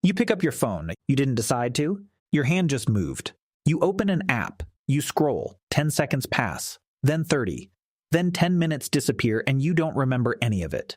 You pick up your phone. You didn't decide to. Your hand just moved. You open an app. You scroll. 10 seconds pass. Then 30. Then 10 minutes disappear and you don't remember any of it.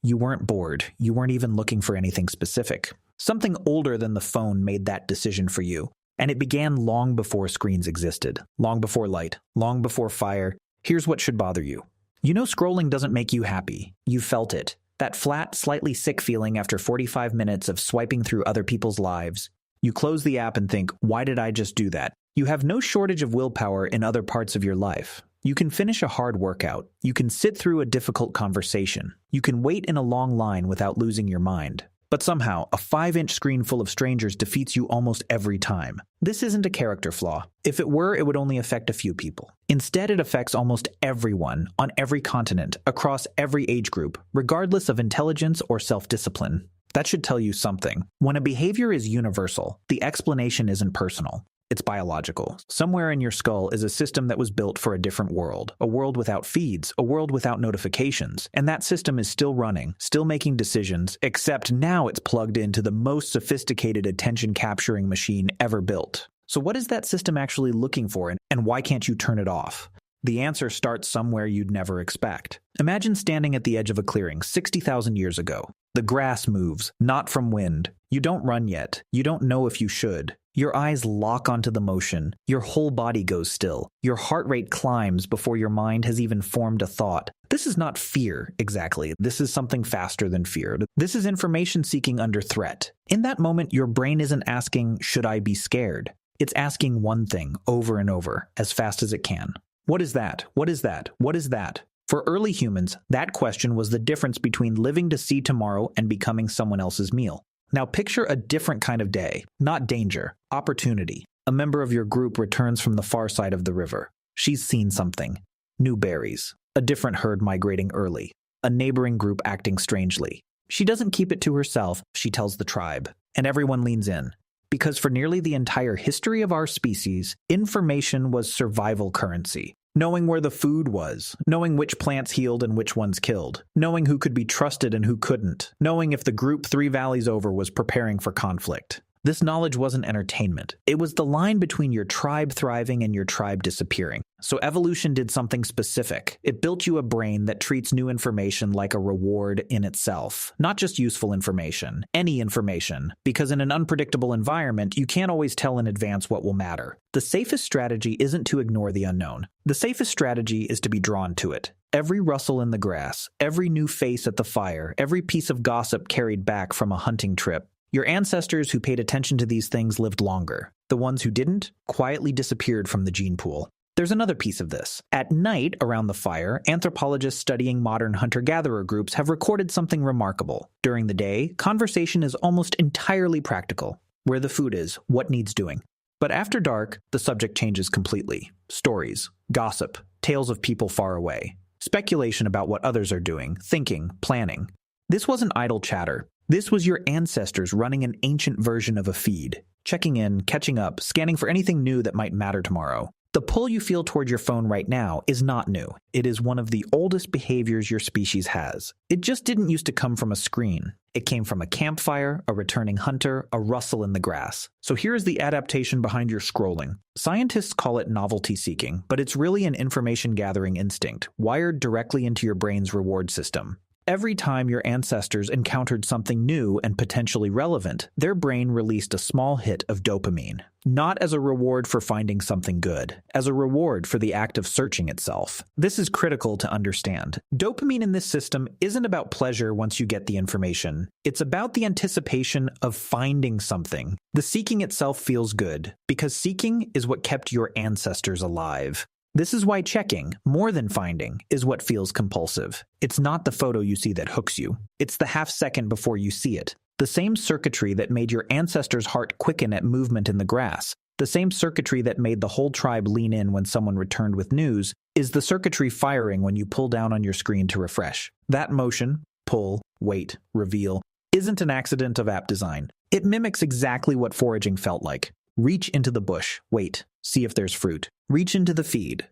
You weren't bored. You weren't even looking for anything specific. Something older than the phone made that decision for you. And it began long before screens existed. Long before light. Long before fire. Here's what should bother you. You know scrolling doesn't make you happy. You felt it. That flat, slightly sick feeling after 45 minutes of swiping through other people's lives. You close the app and think, why did I just do that? You have no shortage of willpower in other parts of your life. You can finish a hard workout. You can sit through a difficult conversation. You can wait in a long line without losing your mind. But somehow, a 5-inch screen full of strangers defeats you almost every time. This isn't a character flaw. If it were, it would only affect a few people. Instead, it affects almost everyone, on every continent, across every age group, regardless of intelligence or self-discipline. That should tell you something. When a behavior is universal, the explanation isn't personal. It's biological. Somewhere in your skull is a system that was built for a different world, a world without feeds, a world without notifications, and that system is still running, still making decisions, except now it's plugged into the most sophisticated attention-capturing machine ever built. So what is that system actually looking for, and why can't you turn it off? The answer starts somewhere you'd never expect. Imagine standing at the edge of a clearing 60,000 years ago. The grass moves, not from wind. You don't run yet. You don't know if you should. Your eyes lock onto the motion. Your whole body goes still. Your heart rate climbs before your mind has even formed a thought. This is not fear, exactly. This is something faster than fear. This is information seeking under threat. In that moment, your brain isn't asking, should I be scared? It's asking one thing over and over, as fast as it can. What is that? What is that? What is that? For early humans, that question was the difference between living to see tomorrow and becoming someone else's meal. Now picture a different kind of day, not danger, opportunity. A member of your group returns from the far side of the river. She's seen something. New berries. A different herd migrating early. A neighboring group acting strangely. She doesn't keep it to herself, she tells the tribe. And everyone leans in. Because for nearly the entire history of our species, information was survival currency. Knowing where the food was, knowing which plants healed and which ones killed, knowing who could be trusted and who couldn't, knowing if the group 3 valleys over was preparing for conflict. This knowledge wasn't entertainment. It was the line between your tribe thriving and your tribe disappearing. So evolution did something specific. It built you a brain that treats new information like a reward in itself. Not just useful information, any information. Because in an unpredictable environment, you can't always tell in advance what will matter. The safest strategy isn't to ignore the unknown. The safest strategy is to be drawn to it. Every rustle in the grass, every new face at the fire, every piece of gossip carried back from a hunting trip. Your ancestors who paid attention to these things lived longer. The ones who didn't quietly disappeared from the gene pool. There's another piece of this. At night, around the fire, anthropologists studying modern hunter-gatherer groups have recorded something remarkable. During the day, conversation is almost entirely practical. Where the food is, what needs doing. But after dark, the subject changes completely. Stories, gossip, tales of people far away. Speculation about what others are doing, thinking, planning. This wasn't idle chatter. This was your ancestors running an ancient version of a feed, checking in, catching up, scanning for anything new that might matter tomorrow. The pull you feel toward your phone right now is not new. It is one of the oldest behaviors your species has. It just didn't used to come from a screen. It came from a campfire, a returning hunter, a rustle in the grass. So here's the adaptation behind your scrolling. Scientists call it novelty seeking, but it's really an information gathering instinct, wired directly into your brain's reward system. Every time your ancestors encountered something new and potentially relevant, their brain released a small hit of dopamine. Not as a reward for finding something good, as a reward for the act of searching itself. This is critical to understand. Dopamine in this system isn't about pleasure once you get the information. It's about the anticipation of finding something. The seeking itself feels good, because seeking is what kept your ancestors alive. This is why checking, more than finding, is what feels compulsive. It's not the photo you see that hooks you. It's the half second before you see it. The same circuitry that made your ancestors' heart quicken at movement in the grass, the same circuitry that made the whole tribe lean in when someone returned with news, is the circuitry firing when you pull down on your screen to refresh. That motion, pull, wait, reveal, isn't an accident of app design. It mimics exactly what foraging felt like. Reach into the bush, wait, see if there's fruit. Reach into the feed,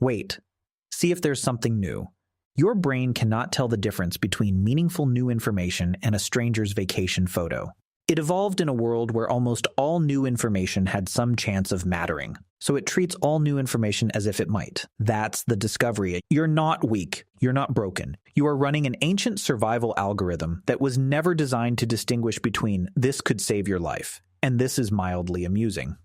wait, see if there's something new. Your brain cannot tell the difference between meaningful new information and a stranger's vacation photo. It evolved in a world where almost all new information had some chance of mattering, so it treats all new information as if it might. That's the discovery. You're not weak. You're not broken. You are running an ancient survival algorithm that was never designed to distinguish between this could save your life and this is mildly amusing.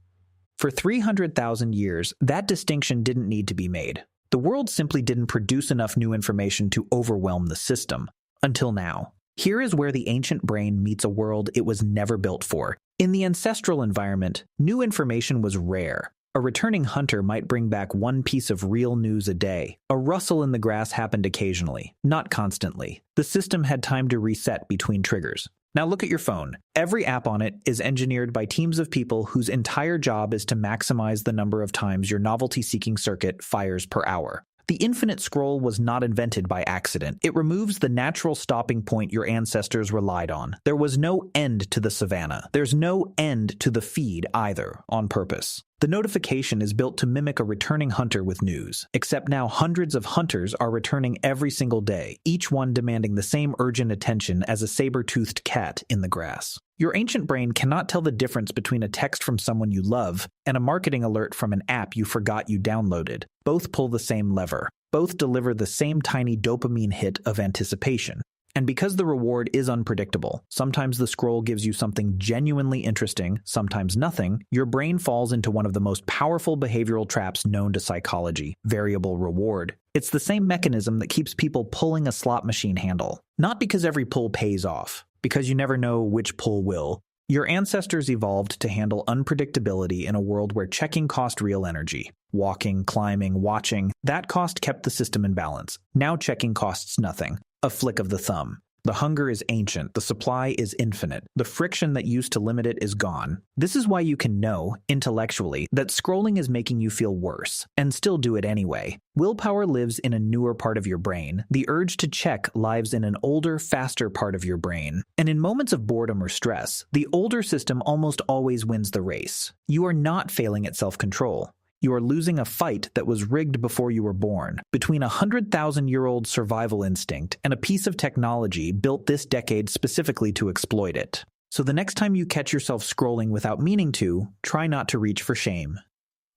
For 300,000 years, that distinction didn't need to be made. The world simply didn't produce enough new information to overwhelm the system. Until now. Here is where the ancient brain meets a world it was never built for. In the ancestral environment, new information was rare. A returning hunter might bring back one piece of real news a day. A rustle in the grass happened occasionally, not constantly. The system had time to reset between triggers. Now look at your phone. Every app on it is engineered by teams of people whose entire job is to maximize the number of times your novelty-seeking circuit fires per hour. The infinite scroll was not invented by accident. It removes the natural stopping point your ancestors relied on. There was no end to the savannah. There's no end to the feed either, on purpose. The notification is built to mimic a returning hunter with news, except now hundreds of hunters are returning every single day, each one demanding the same urgent attention as a saber-toothed cat in the grass. Your ancient brain cannot tell the difference between a text from someone you love and a marketing alert from an app you forgot you downloaded. Both pull the same lever. Both deliver the same tiny dopamine hit of anticipation. And because the reward is unpredictable, sometimes the scroll gives you something genuinely interesting, sometimes nothing, your brain falls into one of the most powerful behavioral traps known to psychology, variable reward. It's the same mechanism that keeps people pulling a slot machine handle. Not because every pull pays off, because you never know which pull will. Your ancestors evolved to handle unpredictability in a world where checking cost real energy. Walking, climbing, watching, that cost kept the system in balance. Now checking costs nothing. A flick of the thumb. The hunger is ancient. The supply is infinite. The friction that used to limit it is gone. This is why you can know, intellectually, that scrolling is making you feel worse, and still do it anyway. Willpower lives in a newer part of your brain. The urge to check lives in an older, faster part of your brain. And in moments of boredom or stress, the older system almost always wins the race. You are not failing at self-control. You are losing a fight that was rigged before you were born, between a 100,000-year-old survival instinct and a piece of technology built this decade specifically to exploit it. So the next time you catch yourself scrolling without meaning to, try not to reach for shame.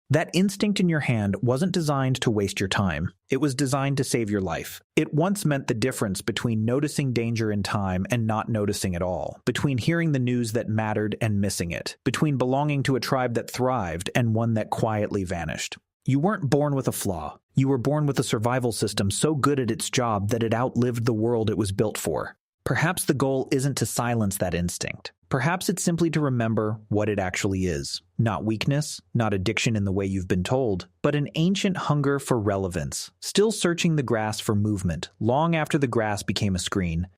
That instinct in your hand wasn't designed to waste your time. It was designed to save your life. It once meant the difference between noticing danger in time and not noticing at all, between hearing the news that mattered and missing it, between belonging to a tribe that thrived and one that quietly vanished. You weren't born with a flaw. You were born with a survival system so good at its job that it outlived the world it was built for. Perhaps the goal isn't to silence that instinct. Perhaps it's simply to remember what it actually is. Not weakness, not addiction in the way you've been told, but an ancient hunger for relevance, still searching the grass for movement long after the grass became a screen.